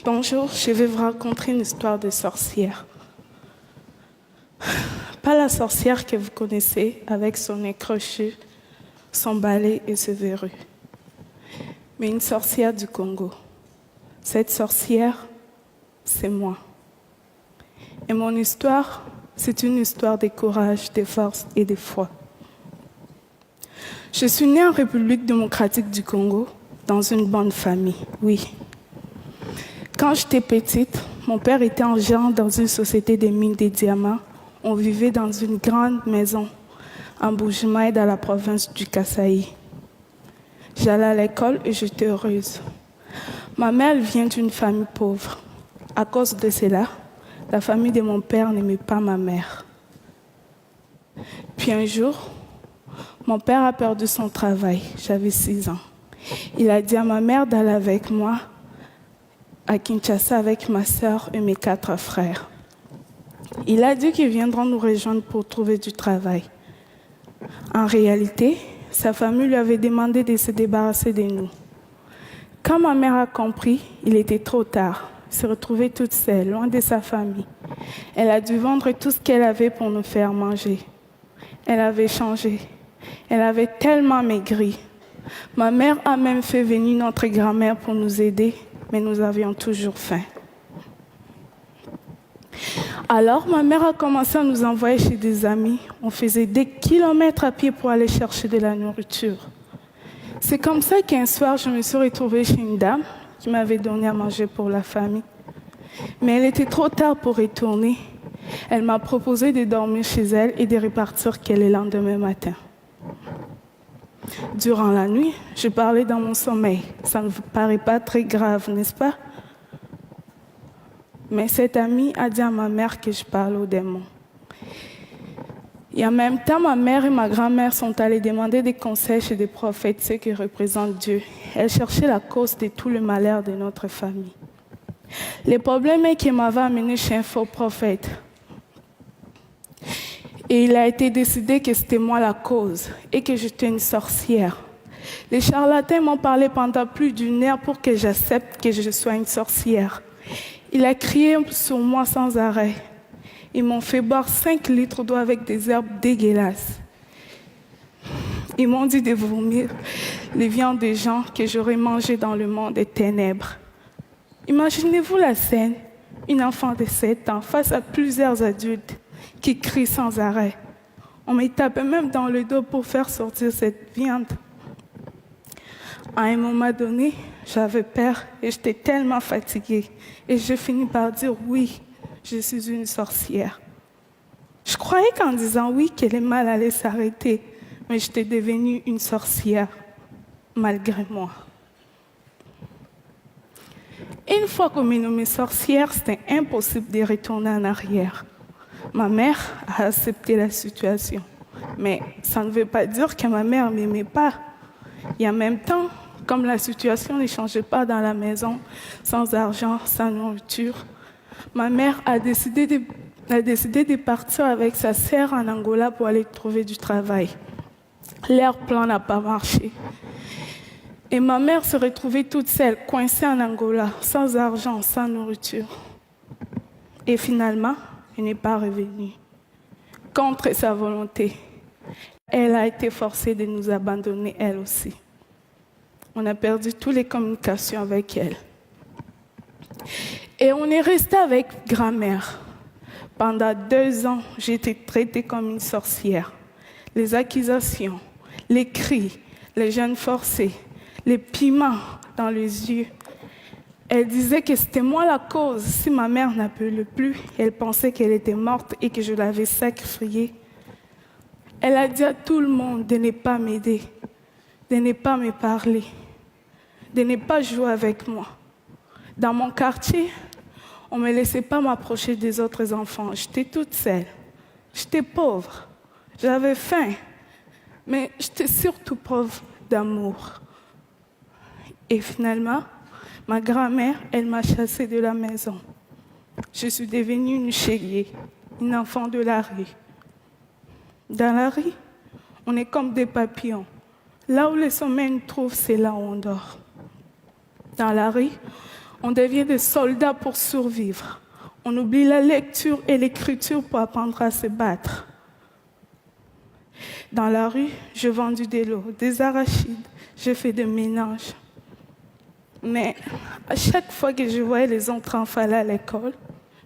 Bonjour, je vais vous raconter une histoire de sorcière. Pas la sorcière que vous connaissez avec son nez crochu, son balai et ses verrues, mais une sorcière du Congo. Cette sorcière, c'est moi. Et mon histoire, c'est une histoire de courage, de force et de foi. Je suis née en République démocratique du Congo, dans une bonne famille, oui. Quand j'étais petite, mon père était gérant dans une société de mines de diamants. On vivait dans une grande maison en Bujimaï, dans la province du Kasaï. J'allais à l'école et j'étais heureuse. Ma mère vient d'une famille pauvre. À cause de cela, la famille de mon père n'aimait pas ma mère. Puis un jour, mon père a perdu son travail. J'avais 6 ans. Il a dit à ma mère d'aller avec moi à Kinshasa avec ma sœur et mes 4 frères. Il a dit qu'ils viendront nous rejoindre pour trouver du travail. En réalité, sa famille lui avait demandé de se débarrasser de nous. Quand ma mère a compris, il était trop tard. Elle se retrouvait toute seule, loin de sa famille. Elle a dû vendre tout ce qu'elle avait pour nous faire manger. Elle avait changé. Elle avait tellement maigri. Ma mère a même fait venir notre grand-mère pour nous aider, mais nous avions toujours faim. Alors, ma mère a commencé à nous envoyer chez des amis. On faisait des kilomètres à pied pour aller chercher de la nourriture. C'est comme ça qu'un soir, je me suis retrouvée chez une dame qui m'avait donné à manger pour la famille. Mais elle était trop tard pour retourner. Elle m'a proposé de dormir chez elle et de repartir le lendemain matin. Durant la nuit, je parlais dans mon sommeil. Ça ne vous paraît pas très grave, n'est-ce pas? Mais cette amie a dit à ma mère que je parle aux démons. Et en même temps, ma mère et ma grand-mère sont allées demander des conseils chez des prophètes, ceux qui représentent Dieu. Elles cherchaient la cause de tout le malheur de notre famille. Le problème est qu'elle m'avait amené chez un faux prophète. Et il a été décidé que c'était moi la cause et que j'étais une sorcière. Les charlatans m'ont parlé pendant plus d'1 heure pour que j'accepte que je sois une sorcière. Il a crié sur moi sans arrêt. Ils m'ont fait boire 5 litres d'eau avec des herbes dégueulasses. Ils m'ont dit de vomir les viandes des gens que j'aurais mangées dans le monde des ténèbres. Imaginez-vous la scène, une enfant de 7 ans face à plusieurs adultes qui crient sans arrêt. On me tapait même dans le dos pour faire sortir cette viande. À un moment donné, j'avais peur et j'étais tellement fatiguée. Et je finis par dire oui, je suis une sorcière. Je croyais qu'en disant oui, que le mal allait s'arrêter, mais j'étais devenue une sorcière, malgré moi. Une fois qu'on m'a nommée sorcière, c'était impossible de retourner en arrière. Ma mère a accepté la situation, mais ça ne veut pas dire que ma mère ne m'aimait pas. Et en même temps, comme la situation ne changeait pas dans la maison, sans argent, sans nourriture, ma mère a décidé de partir avec sa sœur en Angola pour aller trouver du travail. Leur plan n'a pas marché. Et ma mère se retrouvait toute seule, coincée en Angola, sans argent, sans nourriture. Et finalement, elle n'est pas revenue. Contre sa volonté, elle a été forcée de nous abandonner, elle aussi. On a perdu toutes les communications avec elle. Et on est resté avec grand-mère. Pendant 2 ans, j'ai été traitée comme une sorcière. Les accusations, les cris, les jeûnes forcés, les piments dans les yeux. Elle disait que c'était moi la cause. Si ma mère n'appelait plus, elle pensait qu'elle était morte et que je l'avais sacrifiée. Elle a dit à tout le monde de ne pas m'aider, de ne pas me parler, de ne pas jouer avec moi. Dans mon quartier, on ne me laissait pas m'approcher des autres enfants. J'étais toute seule. J'étais pauvre. J'avais faim. Mais j'étais surtout pauvre d'amour. Et finalement, ma grand-mère, elle m'a chassée de la maison. Je suis devenue une chélier, une enfant de la rue. Dans la rue, on est comme des papillons. Là où le sommeil nous trouve, c'est là où on dort. Dans la rue, On devient des soldats pour survivre. On oublie la lecture et l'écriture pour apprendre à se battre. Dans la rue, j'ai vendu des lots, des arachides, j'ai fait des ménages. Mais à chaque fois que je voyais les autres enfants aller à l'école,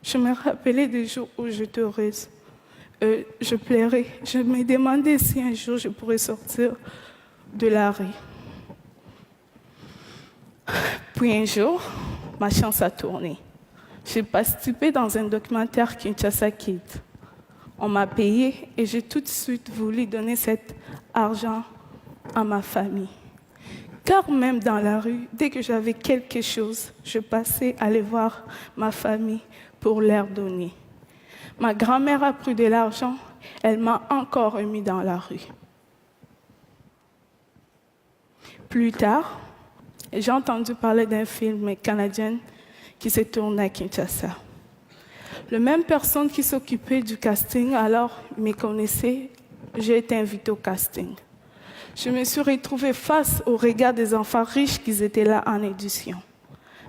je me rappelais des jours où j'étais heureuse. Je pleurais. Je me demandais si un jour je pourrais sortir de la rue. Puis un jour, ma chance a tourné. J'ai participé dans un documentaire Kinshasa Kids. On m'a payé et j'ai tout de suite voulu donner cet argent à ma famille. Car même dans la rue, dès que j'avais quelque chose, je passais aller voir ma famille pour leur donner. Ma grand-mère a pris de l'argent, elle m'a encore remis dans la rue. Plus tard, j'ai entendu parler d'un film canadien qui s'est tourné à Kinshasa. La même personne qui s'occupait du casting alors me connaissait, j'ai été invitée au casting. Je me suis retrouvée face au regard des enfants riches qui étaient là en édition.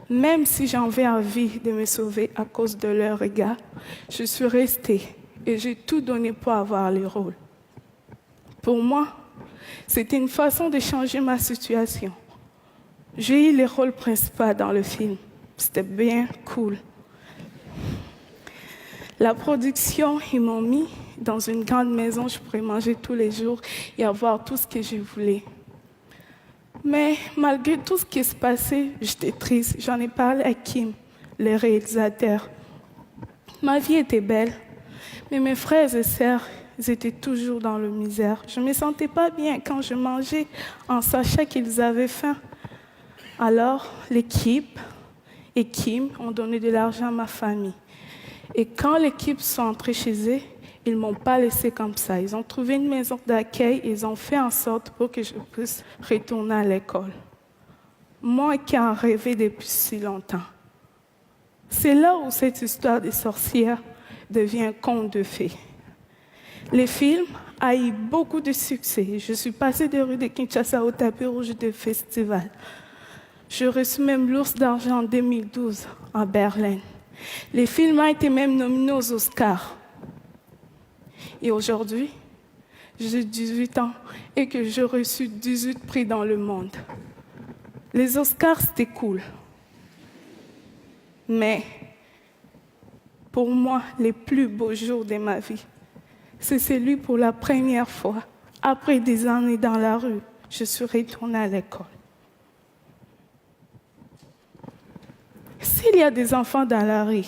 Même si j'avais envie de me sauver à cause de leur regard, je suis restée et j'ai tout donné pour avoir le rôle. Pour moi, c'était une façon de changer ma situation. J'ai eu le rôle principal dans le film. C'était bien cool. La production, ils m'ont mis dans une grande maison, je pourrais manger tous les jours et avoir tout ce que je voulais. Mais malgré tout ce qui se passait, j'étais triste. J'en ai parlé à Kim, le réalisateur. Ma vie était belle, mais mes frères et sœurs, ils étaient toujours dans la misère. Je ne me sentais pas bien quand je mangeais en sachant qu'ils avaient faim. Alors, l'équipe et Kim ont donné de l'argent à ma famille. Et quand l'équipe sont entrés chez eux, ils ne m'ont pas laissé comme ça. Ils ont trouvé une maison d'accueil et ils ont fait en sorte pour que je puisse retourner à l'école. Moi qui en rêvais depuis si longtemps. C'est là où cette histoire des sorcières devient un conte de fées. Le film a eu beaucoup de succès. Je suis passée des rues de Kinshasa au tapis rouge des festivals. J'ai reçu même l'Ours d'argent en 2012 à Berlin. Le film a été même nominé aux Oscars. Et aujourd'hui, j'ai 18 ans et que j'ai reçu 18 prix dans le monde. Les Oscars, c'était cool. Mais pour moi, les plus beaux jours de ma vie, c'est celui pour la première fois, après des années dans la rue, je suis retournée à l'école. S'il y a des enfants dans la rue,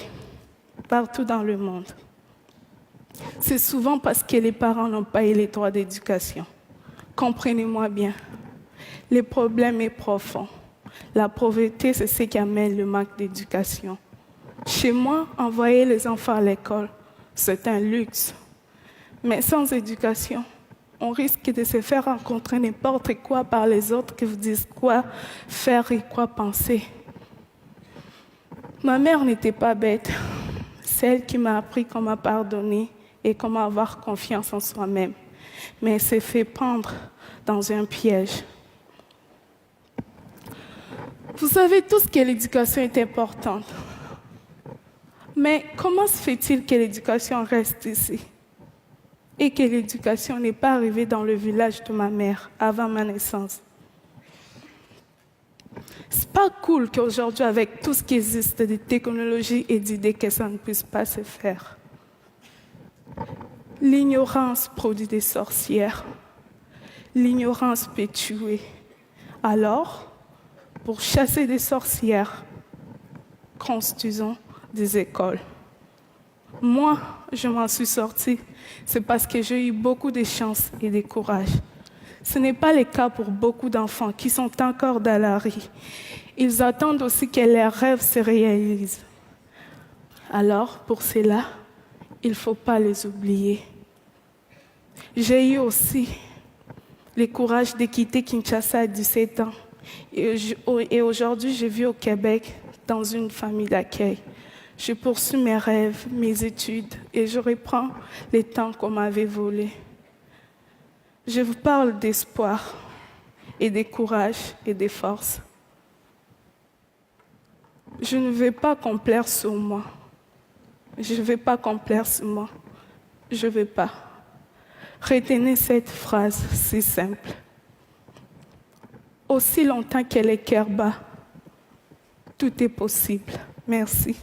partout dans le monde, c'est souvent parce que les parents n'ont pas eu les droits d'éducation. Comprenez-moi bien, le problème est profond. La pauvreté, c'est ce qui amène le manque d'éducation. Chez moi, envoyer les enfants à l'école, c'est un luxe. Mais sans éducation, on risque de se faire rencontrer n'importe quoi par les autres qui vous disent quoi faire et quoi penser. Ma mère n'était pas bête. C'est elle qui m'a appris comment pardonner et comment avoir confiance en soi-même. Mais elle s'est fait prendre dans un piège. Vous savez tous que l'éducation est importante. Mais comment se fait-il que l'éducation reste ici et que l'éducation n'est pas arrivée dans le village de ma mère avant ma naissance? C'est pas cool qu'aujourd'hui, avec tout ce qui existe de technologies et d'idées, que ça ne puisse pas se faire. L'ignorance produit des sorcières. L'ignorance peut tuer. Alors, pour chasser des sorcières, construisons des écoles. Moi, je m'en suis sortie. C'est parce que j'ai eu beaucoup de chance et de courage. Ce n'est pas le cas pour beaucoup d'enfants qui sont encore dans la rue. Ils attendent aussi que leurs rêves se réalisent. Alors, pour cela, il ne faut pas les oublier. J'ai eu aussi le courage de quitter Kinshasa à 17 ans. Et aujourd'hui, je vis au Québec dans une famille d'accueil. Je poursuis mes rêves, mes études et je reprends les temps qu'on m'avait volés. Je vous parle d'espoir et de courage et de force. Je ne vais pas complaire sur moi. Je ne vais pas complaire sur moi. Je ne vais pas. Retenez cette phrase si simple. Aussi longtemps qu'elle est cœur bas, tout est possible. Merci.